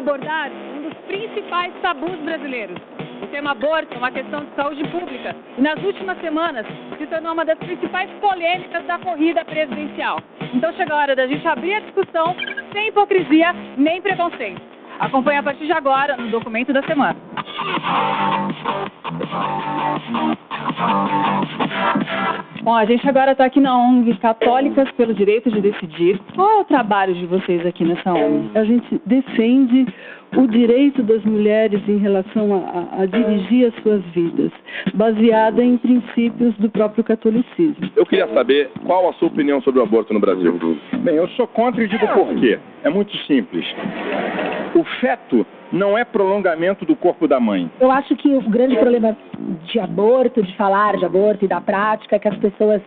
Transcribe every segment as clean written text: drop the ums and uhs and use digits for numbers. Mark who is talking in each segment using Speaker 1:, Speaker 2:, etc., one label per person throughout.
Speaker 1: abordar um dos principais tabus brasileiros. O tema aborto é uma questão de saúde pública e nas últimas semanas se tornou uma das principais polêmicas da corrida presidencial. Então chega a hora da gente abrir a discussão sem hipocrisia nem preconceito. Acompanhe a partir de agora no Documento da Semana. Bom, a gente agora está aqui na ONG Católicas pelo Direito de Decidir. Qual é o trabalho de vocês aqui nessa ONG?
Speaker 2: A gente defende o direito das mulheres em relação a dirigir as suas vidas, baseada em princípios do próprio catolicismo.
Speaker 3: Eu queria saber qual a sua opinião sobre o aborto no Brasil.
Speaker 4: Bem, eu sou contra e digo por quê. É muito simples. O feto não é prolongamento do corpo da mãe.
Speaker 5: Eu acho que o grande problema de aborto, de falar de aborto e da prática, é que as pessoas,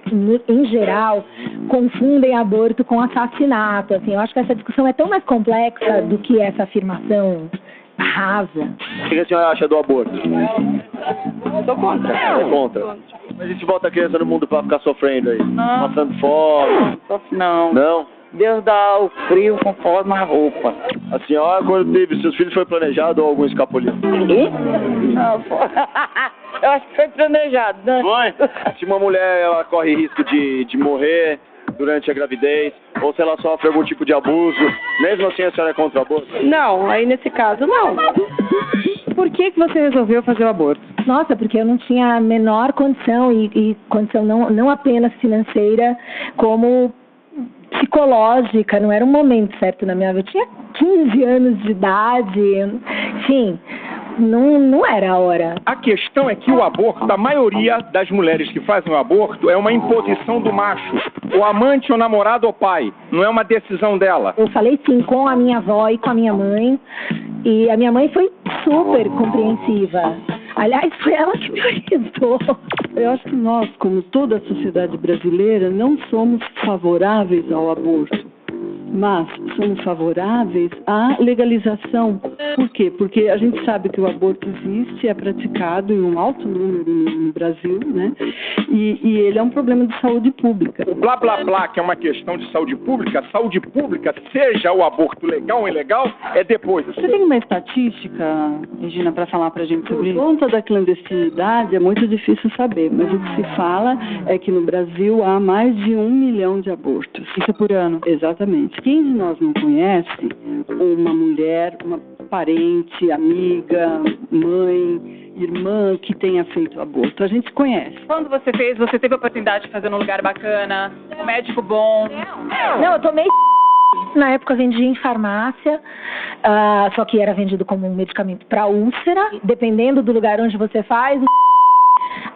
Speaker 5: em geral, confundem aborto com assassinato. Assim, eu acho que essa discussão é tão mais complexa do que essa afirmação rasa.
Speaker 6: O que a senhora acha do aborto?
Speaker 7: Sou contra.
Speaker 6: É contra. Mas e se volta a criança no mundo pra ficar sofrendo aí? Não. Passando fome?
Speaker 7: Não.
Speaker 6: Não?
Speaker 7: Deus dá o frio conforme a roupa.
Speaker 6: A senhora, quando teve seus filhos, foi planejado ou algum escapuliu?
Speaker 7: Não, eu acho que foi planejado, né?
Speaker 6: Foi? Se uma mulher ela corre risco de morrer durante a gravidez, ou se ela sofre algum tipo de abuso, mesmo assim a senhora é contra o aborto?
Speaker 7: Não, aí nesse caso não.
Speaker 1: Por que você resolveu fazer o aborto?
Speaker 5: Nossa, porque eu não tinha a menor condição, e condição não apenas financeira, como psicológica, não era um momento certo na minha vida. Eu tinha 15 anos de idade, enfim, não era a hora.
Speaker 4: A questão é que o aborto, da maioria das mulheres que fazem o aborto, é uma imposição do macho, o amante, o namorado ou pai, não é uma decisão dela.
Speaker 5: Eu falei sim com a minha avó e com a minha mãe, e a minha mãe foi super compreensiva. Aliás, foi ela que me orientou.
Speaker 2: Eu acho que nós, como toda a sociedade brasileira, não somos favoráveis ao aborto, mas somos favoráveis à legalização. Por quê? Porque a gente sabe que o aborto existe, é praticado em um alto número no Brasil, né? E ele é um problema de saúde pública.
Speaker 4: O blá blá blá, que é uma questão de saúde pública, seja o aborto legal ou ilegal, é depois.
Speaker 1: Você tem uma estatística, Regina, para falar pra gente sobre isso?
Speaker 2: Por conta da clandestinidade é muito difícil saber, mas o que se fala é que no Brasil há mais de 1 milhão de abortos.
Speaker 1: Isso por ano?
Speaker 2: Exatamente. Quem de nós não conhece uma mulher, uma parente, amiga, mãe, irmã que tenha feito aborto? A gente conhece.
Speaker 1: Quando você fez, você teve a oportunidade de fazer num lugar bacana, um médico bom?
Speaker 5: Não, eu tomei na época vendia em farmácia, só que era vendido como um medicamento para úlcera. Dependendo do lugar onde você faz,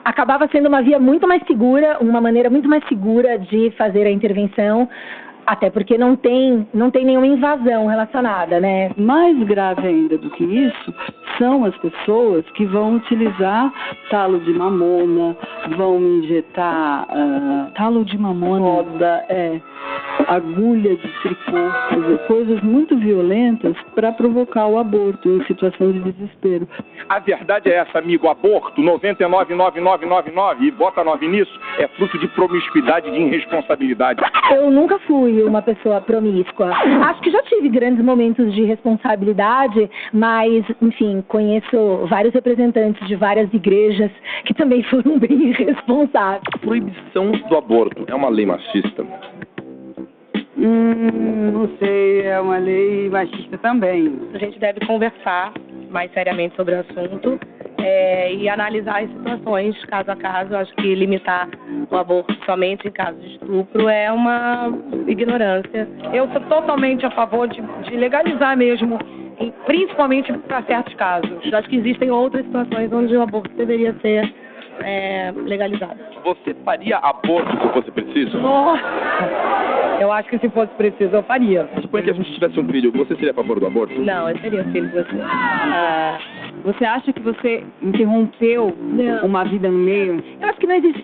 Speaker 5: acabava sendo uma via muito mais segura, uma maneira muito mais segura de fazer a intervenção. Até porque não tem nenhuma invasão relacionada, né?
Speaker 2: Mais grave ainda do que isso são as pessoas que vão utilizar talo de mamona, vão injetar
Speaker 1: talo de mamona,
Speaker 2: roda, agulha de tricô, quer dizer, coisas muito violentas para provocar o aborto em situação de desespero.
Speaker 4: A verdade é essa, amigo, aborto 99,9999 e bota 9 nisso, é fruto de promiscuidade e de irresponsabilidade.
Speaker 5: Eu nunca fui uma pessoa promíscua. Acho que já tive grandes momentos de responsabilidade, mas, enfim, conheço vários representantes de várias igrejas que também foram bem irresponsáveis.
Speaker 3: A proibição do aborto é uma lei machista?
Speaker 7: Não sei, é uma lei machista também.
Speaker 8: A gente deve conversar mais seriamente sobre o assunto e analisar as situações caso a caso. Eu acho que limitar o aborto somente em caso de estupro é uma ignorância. Eu sou totalmente a favor de legalizar mesmo, principalmente para certos casos. Eu acho que existem outras situações onde o aborto deveria ser legalizado.
Speaker 3: Você faria aborto se fosse preciso?
Speaker 8: Nossa! Eu acho que se fosse preciso eu faria.
Speaker 3: Suponha que a gente tivesse um filho, você seria a favor do aborto?
Speaker 8: Não, eu seria filho de você.
Speaker 1: Você acha que você interrompeu uma vida no meio?
Speaker 5: Eu acho que não existe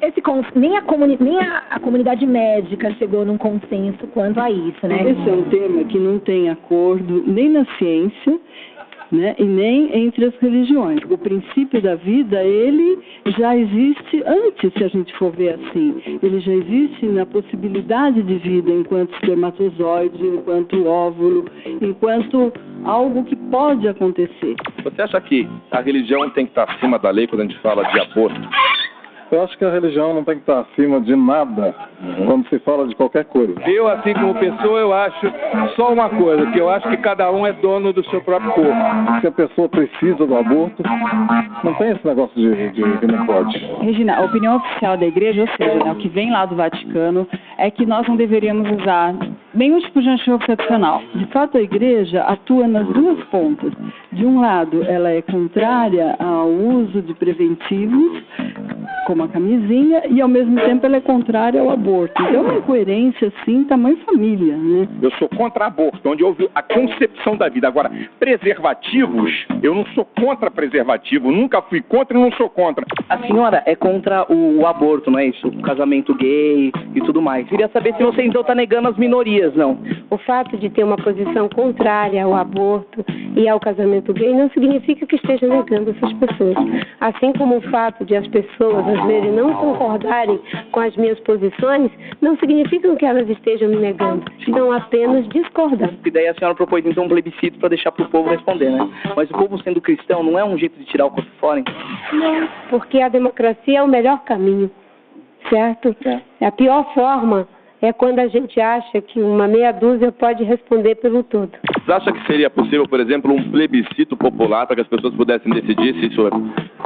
Speaker 5: nem a comunidade médica chegou num consenso quanto a isso, né?
Speaker 2: Esse é um tema que não tem acordo nem na ciência, né? E nem entre as religiões. O princípio da vida, ele já existe antes, se a gente for ver assim. Ele já existe na possibilidade de vida enquanto espermatozoide, enquanto óvulo, enquanto algo que pode acontecer.
Speaker 3: Você acha que a religião tem que estar acima da lei quando a gente fala de aborto?
Speaker 9: Eu acho que a religião não tem que estar acima de nada quando se fala de qualquer coisa.
Speaker 10: Eu, assim como pessoa, eu acho só uma coisa, que eu acho que cada um é dono do seu próprio corpo.
Speaker 9: Se a pessoa precisa do aborto, não tem esse negócio de que não pode.
Speaker 11: Regina, a opinião oficial da igreja, ou seja, né, o que vem lá do Vaticano, é que nós não deveríamos usar nenhum tipo de anticoncepcional.
Speaker 2: De fato, a igreja atua nas duas pontas. De um lado, ela é contrária ao uso de preventivos, como a camisinha, e ao mesmo tempo ela é contrária ao aborto. Então é uma incoerência, assim, tamanho família, né?
Speaker 4: Eu sou contra aborto, onde houve a concepção da vida. Agora, preservativos, eu não sou contra preservativo, nunca fui contra e não sou contra.
Speaker 12: A senhora é contra o aborto, não é isso? O casamento gay e tudo mais. Queria saber se você então está negando as minorias, não?
Speaker 13: O fato de ter uma posição contrária ao aborto e ao casamento gay não significa que esteja negando essas pessoas. Assim como o fato de as pessoas, às vezes, não concordarem com as minhas posições, não significa que elas estejam me negando. Estão apenas discordando.
Speaker 12: E daí a senhora propôs então um plebiscito para deixar para o povo responder, né? Mas o povo sendo cristão não é um jeito de tirar o corpo fora, hein?
Speaker 13: Não, porque a democracia é o melhor caminho, certo? É a pior forma. É quando a gente acha que uma meia dúzia pode responder pelo todo.
Speaker 3: Você acha que seria possível, por exemplo, um plebiscito popular para que as pessoas pudessem decidir se isso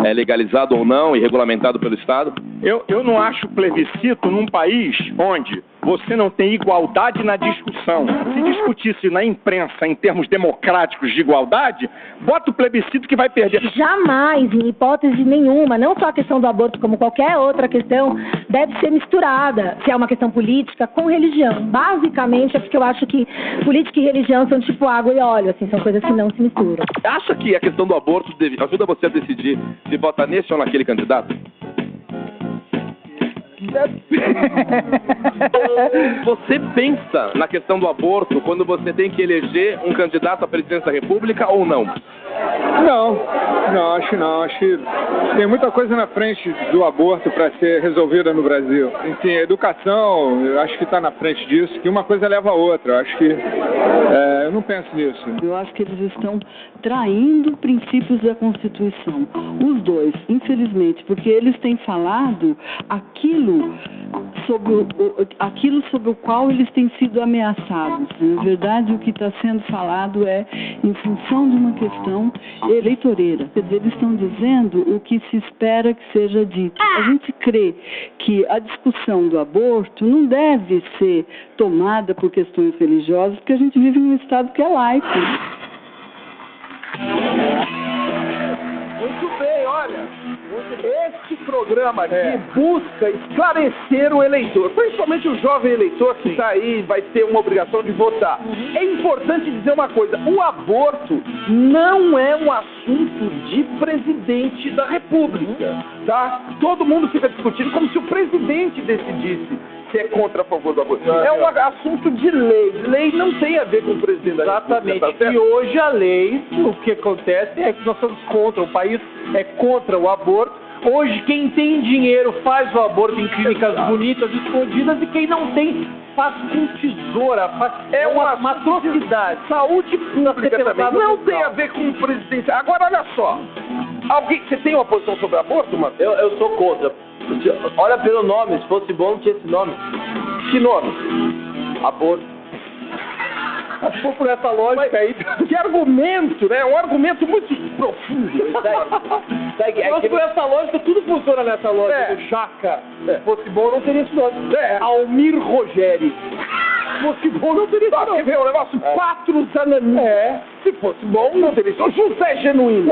Speaker 3: é legalizado ou não e regulamentado pelo Estado?
Speaker 4: Eu não acho plebiscito num país onde você não tem igualdade na discussão. Se discutisse na imprensa em termos democráticos de igualdade, bota o plebiscito que vai perder.
Speaker 5: Jamais, em hipótese nenhuma, não só a questão do aborto, como qualquer outra questão, deve ser misturada, se é uma questão política, com religião. Basicamente, é porque eu acho que política e religião são tipo água e óleo, assim, são coisas que não se misturam.
Speaker 3: Acha que a questão do aborto ajuda você a decidir se vota nesse ou naquele candidato? Você pensa na questão do aborto quando você tem que eleger um candidato à presidência da República ou não?
Speaker 10: Não, acho não. Acho que tem muita coisa na frente do aborto para ser resolvida no Brasil. Enfim, a educação, eu acho que está na frente disso, que uma coisa leva a outra. Eu acho que eu não penso nisso.
Speaker 2: Eu acho que eles estão traindo princípios da Constituição. Os dois, infelizmente, porque eles têm falado aquilo sobre o qual eles têm sido ameaçados. Na verdade, o que está sendo falado é em função de uma questão eleitoreira. Quer dizer, eles estão dizendo o que se espera que seja dito. A gente crê que a discussão do aborto não deve ser tomada por questões religiosas, porque a gente vive em um estado que é laico.
Speaker 14: Muito bem, olha. Esse programa aqui busca esclarecer o eleitor, principalmente o jovem eleitor que está aí, vai ter uma obrigação de votar. É importante dizer uma coisa, o aborto não é um assunto de presidente da República, tá? Todo mundo fica discutindo como se o presidente decidisse se é contra ou a favor do aborto. É um assunto de lei. Lei não tem a ver com o presidente da República.
Speaker 15: Exatamente. E hoje a lei, o que acontece é que nós somos contra, o país é contra o aborto. Hoje quem tem dinheiro faz o aborto em clínicas bonitas, escondidas, e quem não tem faz com tesoura,
Speaker 14: é uma atrocidade. Saúde pública também. Não tem a ver com o presidente. Agora olha só. Você tem uma posição sobre aborto, Matheus?
Speaker 16: Eu sou contra. Olha pelo nome, se fosse bom não tinha esse nome.
Speaker 14: Que nome?
Speaker 16: Aborto.
Speaker 14: Se for por essa lógica aí, que argumento, né? Um argumento muito profundo.
Speaker 15: Mas por essa lógica, tudo funciona nessa lógica do Jaca. Se fosse bom, não teria esse nome. Almir Rogério.
Speaker 14: Se fosse bom, não teria esse nome. Quer ver um negócio? 4 Zanamim. Se fosse bom, não teria esse nome. José Genuíno.